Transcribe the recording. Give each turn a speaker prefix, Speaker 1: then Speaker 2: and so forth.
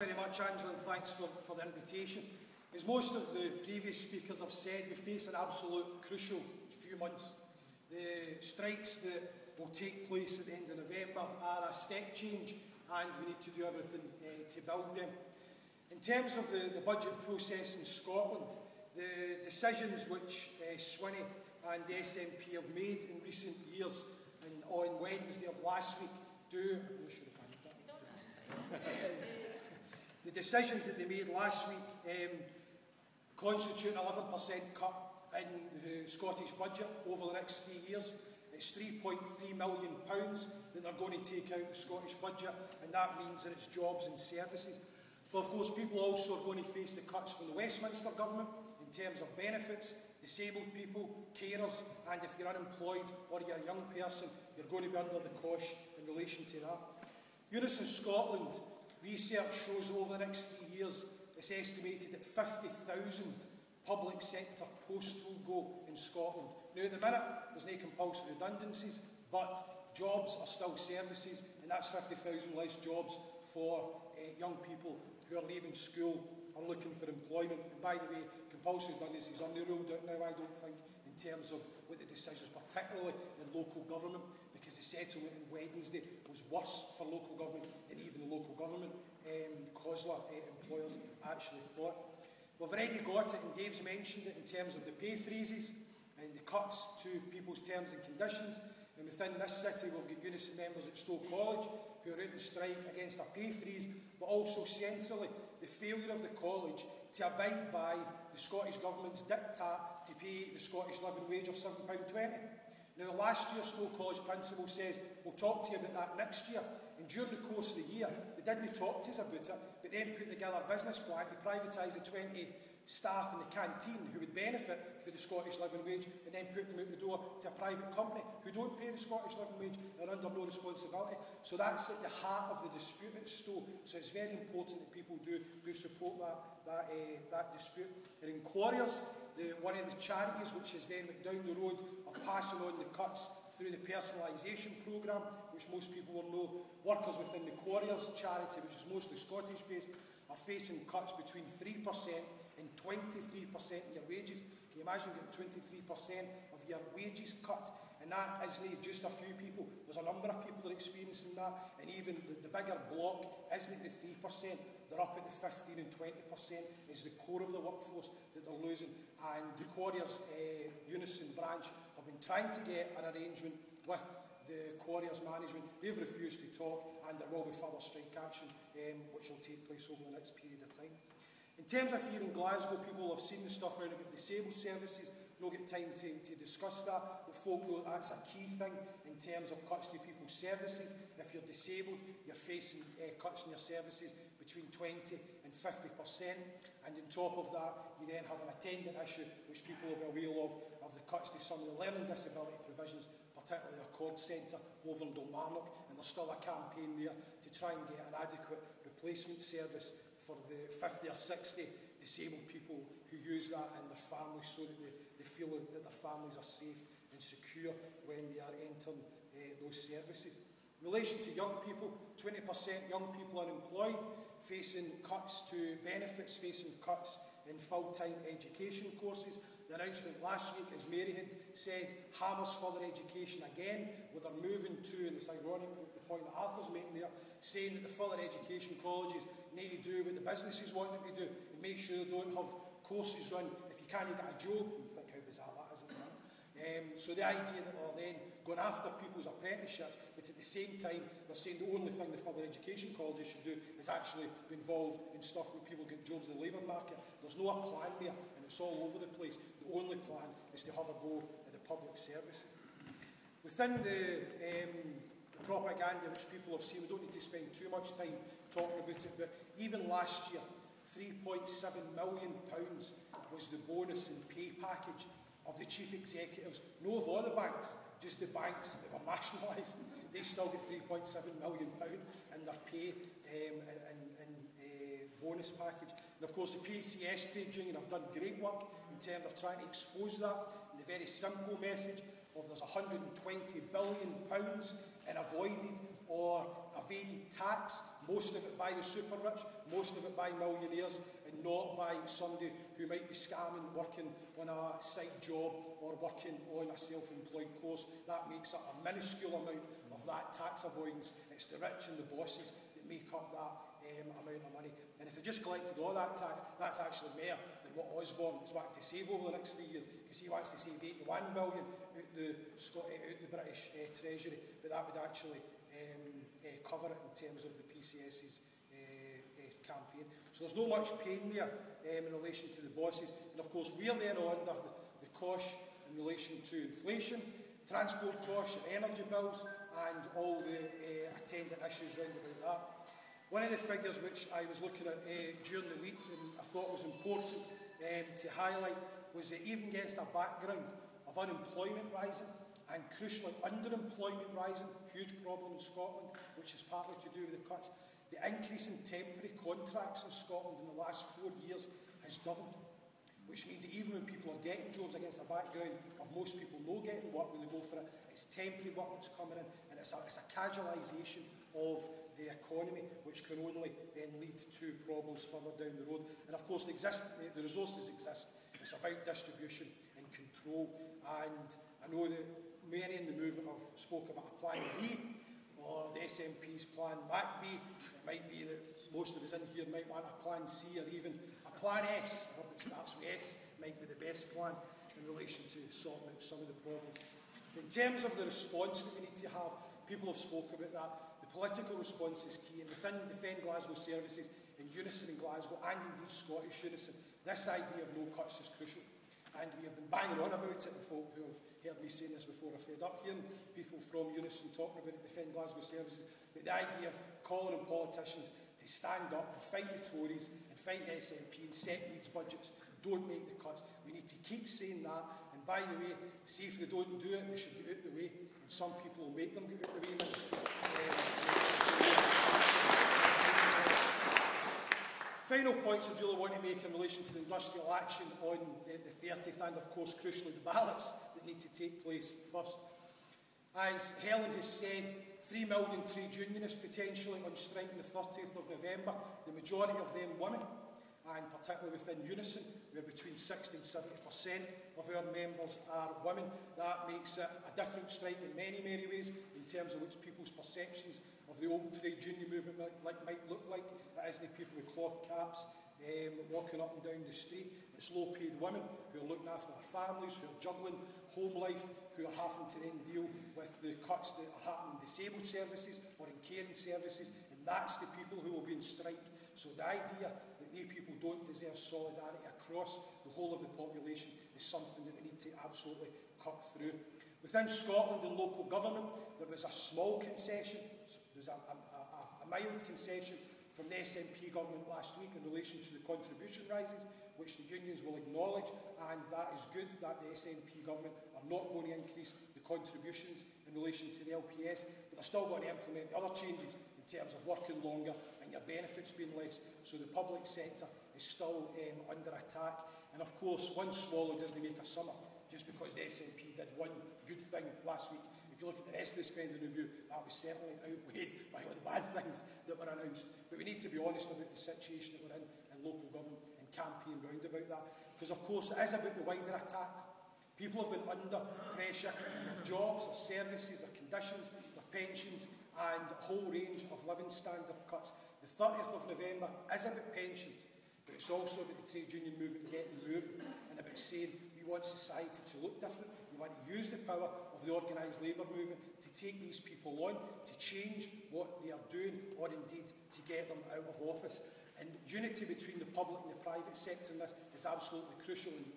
Speaker 1: Very much, Angela, and thanks for the invitation. As most of the previous speakers have said, we face an absolute crucial few months. The strikes that will take place at the end of November are a step change, and we need to do everything to build them. In terms of the budget process in Scotland, the decisions which Swinney and the SNP have made in recent years, and on Wednesday of last week, the decisions that they made last week constitute an 11% cut in the Scottish budget over the next 3 years. It's £3.3 million that they're going to take out of the Scottish budget, and that means that it's jobs and services. But of course, people also are going to face the cuts from the Westminster government in terms of benefits, disabled people, carers, and if you're unemployed or you're a young person, you're going to be under the cosh in relation to that. Unison Scotland research shows over the next 3 years it's estimated that 50,000 public sector posts will go in Scotland. Now at the minute there's no compulsory redundancies, but jobs are still services, and that's 50,000 less jobs for young people who are leaving school or looking for employment. And by the way, compulsory redundancies are not ruled out now, I don't think, in terms of what the decisions, particularly in local government, because the settlement on Wednesday was worse for local government than even the local government COSLA employers actually thought. We've already got it, and Dave's mentioned it, in terms of the pay freezes and the cuts to people's terms and conditions. And within this city, we've got Unison members at Stoke College who are out on strike against a pay freeze, but also centrally, the failure of the college to abide by the Scottish Government's diktat to pay the Scottish living wage of £7.20. Now, last year, Stoke College principal says, we'll talk to you about that next year. And during the course of the year, they didn't talk to us about it, but then put together a business plan to privatise the 20 staff in the canteen who would benefit for the Scottish living wage, and then put them out the door to a private company who don't pay the Scottish living wage and are under no responsibility. So that's at the heart of the dispute at Stowe. So it's very important that people do support that dispute. And in Quarriers, one of the charities which is then down the road of passing on the cuts through the personalisation programme, which most people will know, workers within the Quarriers charity, which is mostly Scottish based, are facing cuts between 3% and 23% of your wages. Can you imagine getting 23% of your wages cut? And that isn't just a few people. There's a number of people that are experiencing that, and even the bigger block isn't the 3%. They're up at the 15 and 20% is the core of the workforce that they're losing. And the Quarriers Unison branch have been trying to get an arrangement with the Quarriers management. They've refused to talk, and there will be further strike action which will take place over the next period of time. In terms of here in Glasgow, people have seen the stuff around about disabled services. No get time to discuss that, but folk know that's a key thing in terms of cuts to people's services. If you're disabled, you're facing cuts in your services between 20 and 50%. And on top of that, you then have an attendant issue, which people will be aware of the cuts to some of the learning disability provisions, particularly our Cord Centre over in Dalmarnock, and there's still a campaign there to try and get an adequate replacement service for the 50 or 60 disabled people who use that and their families, so that they feel that their families are safe and secure when they are entering those services. In relation to young people, 20% young people unemployed, facing cuts to benefits, facing cuts in full-time education courses. The announcement last week, as Mary had said, hammers further education again, where they're moving to, and it's ironic the point that Arthur's making there, saying that the further education colleges need to do what the businesses want them to do, and make sure they don't have courses run if you can't get a job. You think how bizarre that is, isn't it? So the idea that they're then going after people's apprenticeships, but at the same time they're saying the only thing the further education colleges should do is actually be involved in stuff where people get jobs in the labour market. There's no plan there, and it's all over the place. The only plan is to have a go at the public services. Within the propaganda which people have seen, we don't need to spend too much time talking about it, but even last year, £3.7 million was the bonus and pay package of the chief executives, no of all the banks, just the banks that were nationalised. They still get £3.7 million in their pay and bonus package. And of course the PCS trade union have done great work in terms of trying to expose that, and the very simple message of there's £120 billion in avoided or evaded tax, most of it by the super rich, most of it by millionaires and not by somebody who might be scamming, working on a side job or working on a self-employed course. That makes up a minuscule amount of that tax avoidance. It's the rich and the bosses that make up that amount of money. And if they just collected all that tax, that's actually more than what Osborne is wanting to save over the next 3 years, because he wants to save 81 billion out the British Treasury, but that would actually cover it in terms of the PCS's campaign. So there's no much pain there in relation to the bosses. And of course, we're there under the cosh in relation to inflation, transport costs, and energy bills, and all the attendant issues round about that. One of the figures which I was looking at during the week and I thought was important to highlight was that even against a background of unemployment rising and crucially underemployment rising, huge problem in Scotland, which is partly to do with the cuts, the increase in temporary contracts in Scotland in the last 4 years has doubled, which means that even when people are getting jobs against a background of most people no getting work when they go for it, it's temporary work that's coming in, and it's a casualisation of the economy, which can only then lead to problems further down the road. And of course, the resources exist. It's about distribution and control. And I know that many in the movement have spoke about a plan B, or the SNP's plan Mac B. It might be that most of us in here might want a plan C, or even a plan S, or that starts with S, might be the best plan in relation to sorting out some of the problems. In terms of the response that we need to have, people have spoken about that. The political response is key, and within Defend Glasgow Services, in Unison in Glasgow, and indeed Scottish Unison, this idea of no cuts is crucial. And we have been banging on about it, and folk who have heard me saying this before are fed up hearing people from Unison talking about it, Defend Glasgow Services, but the idea of calling on politicians to stand up and fight the Tories and fight the SNP and set these budgets, don't make the cuts. We need to keep saying that, and by the way, see if they don't do it, they should get out the way, and some people will make them get out the way, Minister. Final points I really want to make in relation to the industrial action on the 30th, and of course crucially the ballots that need to take place first. As Helen has said, 3 million trade unionists potentially on strike on the 30th of November, the majority of them women, and particularly within Unison, where between 60 and 70% of our members are women. That makes it a different strike in many, many ways in terms of which people's perceptions of the old trade union movement might look like. It isn't people with cloth caps walking up and down the street. It's low-paid women who are looking after their families, who are juggling home life, who are having to then deal with the cuts that are happening in disabled services or in caring services, and that's the people who will be in strike. So the idea that they people don't deserve solidarity across the whole of the population is something that we need to absolutely cut through. Within Scotland and local government, there was a small concession, there was a mild concession from the SNP government last week in relation to the contribution rises, which the unions will acknowledge, and that is good that the SNP government are not going to increase the contributions in relation to the LPS, but they're still going to implement the other changes in terms of working longer and your benefits being less, so the public sector is still under attack. And of course, one swallow doesn't make a summer, just because the SNP did one good thing last week. If you look at the rest of the spending review, that was certainly outweighed by all the bad things that were announced. But we need to be honest about the situation that we're in local government and campaign round about that. Because of course it is about the wider attacks. People have been under pressure in their jobs, their services, their conditions, their pensions, and a whole range of living standard cuts. The 30th of November is about pensions, but it's also about the trade union movement getting moving and about saying we want society to look different. We want to use the power of the organised labour movement to take these people on, to change what they are doing, or indeed to get them out of office. And unity between the public and the private sector in this is absolutely crucial. And